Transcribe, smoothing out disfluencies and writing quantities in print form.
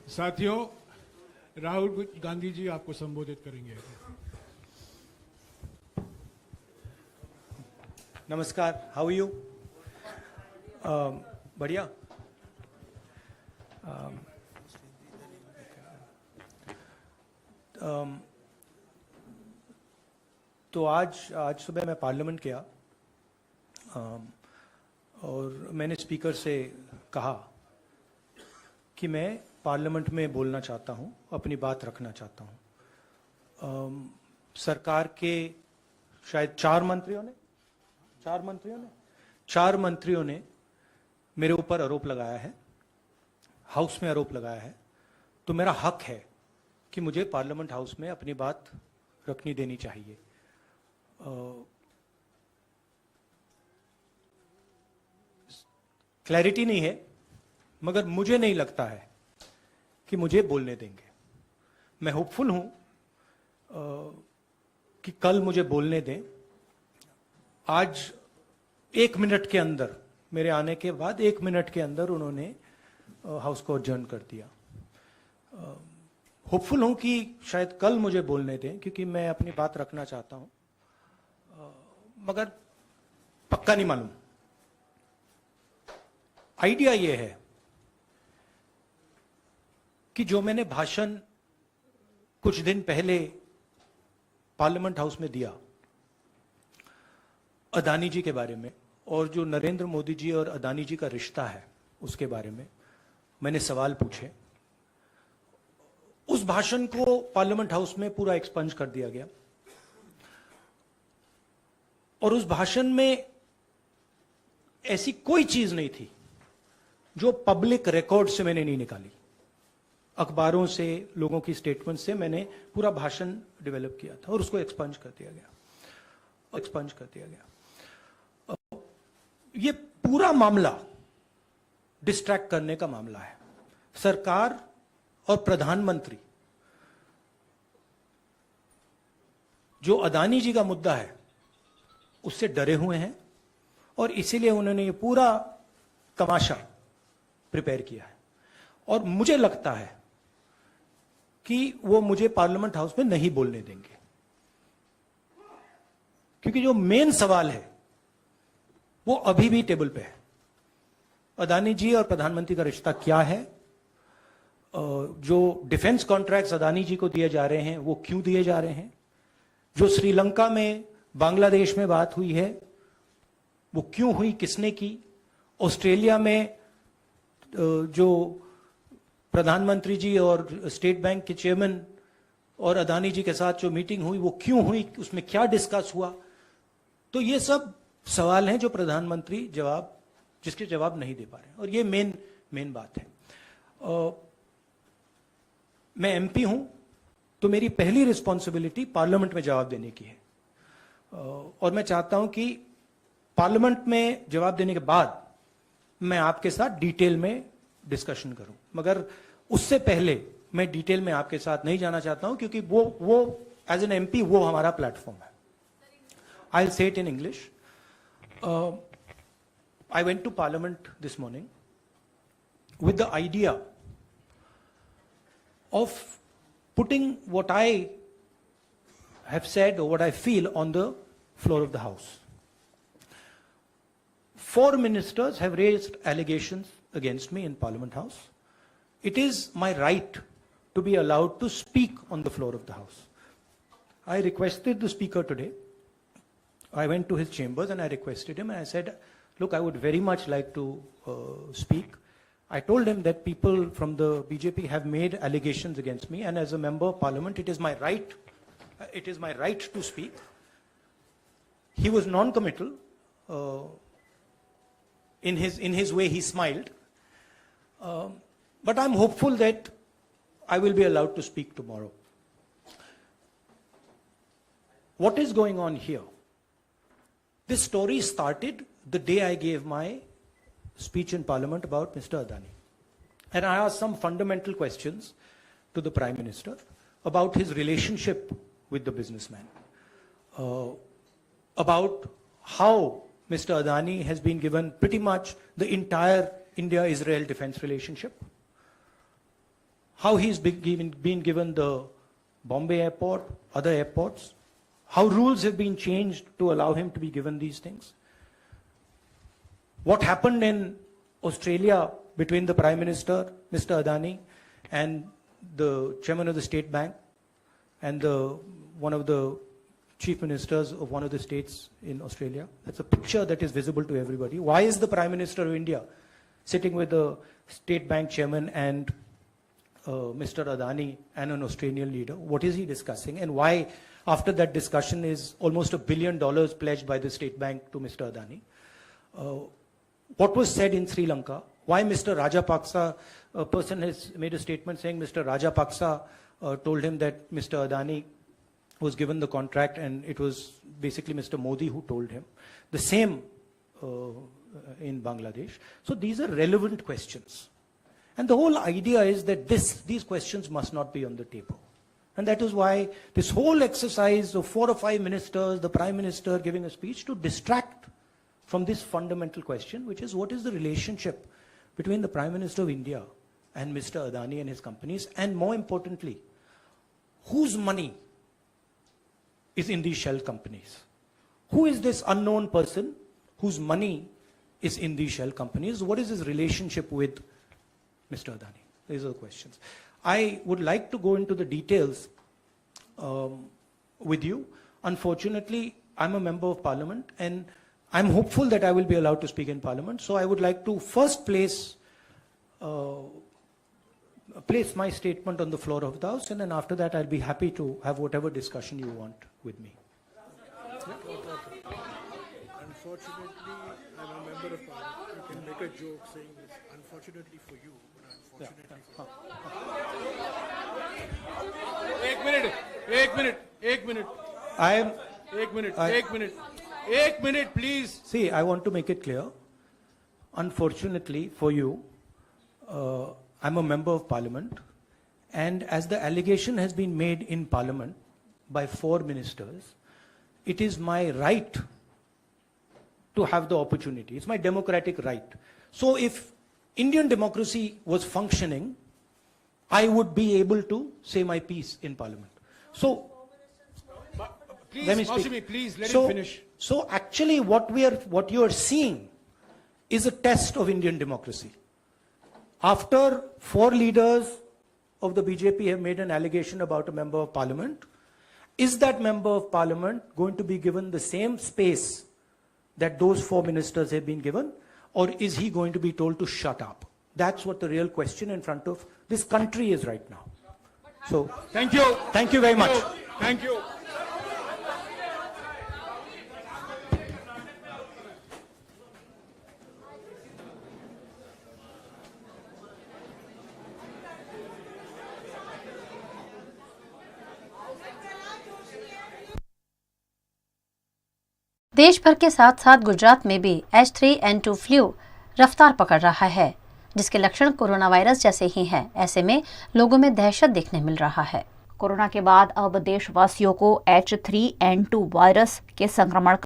साथियों, राहुल गांधी जी आपको संबोधित करेंगे। नमस्कार, हाउ यू? बढ़िया। तो आज सुबह मैं पार्लियामेंट गया और मैंने स्पीकर से कहा कि मैं पार्लियामेंट में बोलना चाहता हूं, अपनी बात रखना चाहता हूं। सरकार के शायद चार मंत्रियों ने मेरे ऊपर आरोप लगाया है, हाउस में आरोप लगाया है, तो मेरा हक है कि मुझे पार्लियामेंट हाउस में अपनी बात रखनी देनी चाहिए। क्लैरिटी नहीं है, मगर मुझे नहीं लगता है कि मुझे बोलने देंगे। मैं होपफुल हूं कि कल मुझे बोलने दें। आज 1 मिनट के अंदर, मेरे आने के बाद 1 मिनट के अंदर उन्होंने हाउस को अडजर्न कर दिया। होपफुल हूं कि शायद कल मुझे बोलने दें, क्योंकि मैं अपनी बात रखना चाहता हूं, मगर पक्का नहीं मालूम। आइडिया यह है कि जो मैंने भाषण कुछ दिन पहले पार्लियामेंट हाउस में दिया अदानी जी के बारे में, और जो नरेंद्र मोदी जी और अदानी जी का रिश्ता है उसके बारे में मैंने सवाल पूछे। उस भाषण को पार्लियामेंट हाउस में पूरा एक्सपंज कर दिया गया और उस भाषण में ऐसी कोई चीज नहीं थी जो पब्लिक रिकॉर्ड से मैंने नहीं निकाली। अखबारों से, लोगों की स्टेटमेंट से मैंने पूरा भाषण डेवलप किया था और उसको एक्सपंज कर दिया गया। ये पूरा मामला डिस्ट्रैक्ट करने का मामला है। सरकार और प्रधानमंत्री जो अदानी जी का मुद्दा है उससे डरे हुए हैं और इसीलिए उन्होंने ये पूरा तमाशा प्रिपेयर किया है। और मुझे लगता है कि वो मुझे पार्लियामेंट हाउस में नहीं बोलने देंगे, क्योंकि जो मेन सवाल है वो अभी भी टेबल पे है। अदानी जी और प्रधानमंत्री का रिश्ता क्या है? जो डिफेंस कॉन्ट्रैक्ट्स अदानी जी को दिए जा रहे हैं वो क्यों दिए जा रहे हैं? जो श्रीलंका में, बांग्लादेश में बात हुई है वो क्यों हुई, किसने की? ऑस्ट्रेलिया में जो प्रधानमंत्री जी और स्टेट बैंक के चेयरमैन और अदानी जी के साथ जो मीटिंग हुई वो क्यों हुई, उसमें क्या डिस्कस हुआ? तो ये सब सवाल हैं जो प्रधानमंत्री जिसके जवाब नहीं दे पा रहे हैं, और ये मेन बात है। मैं एमपी हूं तो मेरी पहली रिस्पॉन्सिबिलिटी पार्लियामेंट में जवाब देने की है, और मैं चाहता हूं कि पार्लियामेंट में जवाब देने के बाद मैं आपके साथ डिटेल में डिस्कशन करूं। मगर उससे पहले मैं डिटेल में आपके साथ नहीं जाना चाहता हूं, क्योंकि वो एज एन एमपी वो हमारा प्लेटफॉर्म है। I will say it in English. I went to Parliament this morning with the idea of putting what I have said or what I feel on the floor of the House. 4 ministers have raised allegations against me in Parliament House. It is my right to be allowed to speak on the floor of the House. I requested the Speaker today. I went to his chambers and I requested him and I said, look, I would very much like to speak. I told him that people from the BJP have made allegations against me, and as a member of parliament, it is my right to speak. He was non-committal. In his way, he smiled. But I'm hopeful that I will be allowed to speak tomorrow. What is going on here? This story started the day I gave my speech in Parliament about Mr. Adani. And I asked some fundamental questions to the Prime Minister about his relationship with the businessman, about how Mr. Adani has been given pretty much the entire India-Israel defense relationship, how he's been given the Bombay airport, other airports, how rules have been changed to allow him to be given these things. What happened in Australia between the Prime Minister, Mr. Adani, and the Chairman of the State Bank, and one of the Chief Ministers of one of the states in Australia. That's a picture that is visible to everybody. Why is the Prime Minister of India sitting with the State Bank Chairman and Mr. Adani and an Australian leader? What is he discussing? And why, after that discussion, is almost $1 billion pledged by the State Bank to Mr. Adani? What was said in Sri Lanka? Why Mr. Rajapaksa, a person has made a statement saying Mr. Rajapaksa told him that Mr. Adani was given the contract and it was basically Mr. Modi who told him. The same in Bangladesh. So these are relevant questions. And the whole idea is that these questions must not be on the table. And that is why this whole exercise of 4 or 5 ministers, the Prime Minister giving a speech to distract from this fundamental question, which is what is the relationship between the Prime Minister of India and Mr. Adani and his companies, and more importantly, whose money is in these shell companies? Who is this unknown person whose money is in these shell companies? What is his relationship with Mr. Adani? These are the questions. I would like to go into the details with you. Unfortunately, I'm a member of Parliament and I'm hopeful that I will be allowed to speak in Parliament. So I would like to first place my statement on the floor of the House, and then after that I'll be happy to have whatever discussion you want with me. Unfortunately, I'm a member of Parliament. You can make a joke saying this, unfortunately for you, but unfortunately for एक minute please. See, I want to make it clear. Unfortunately for you, I'm a member of Parliament, and as the allegation has been made in Parliament by 4 ministers, it is my right to have the opportunity. It's my democratic right. So if Indian democracy was functioning, I would be able to say my piece in Parliament. So, please, let me speak. Maushami, please let him finish. So actually what you are seeing is a test of Indian democracy. After 4 leaders of the BJP have made an allegation about a member of Parliament, is that member of Parliament going to be given the same space that those 4 ministers have been given, or is he going to be told to shut up? That's what the real question in front of this country is right now. So, thank you. Thank you very much. Thank you. देश भर के साथ साथ गुजरात में भी H3N2 flu रफ्तार पकड़ रहा है, जिसके लक्षण कोरोना वायरस जैसे ही हैं। ऐसे में लोगों में दहशत देखने मिल रहा है। कोरोना के बाद अब देशवासियों को H3N2 वायरस के संक्रमण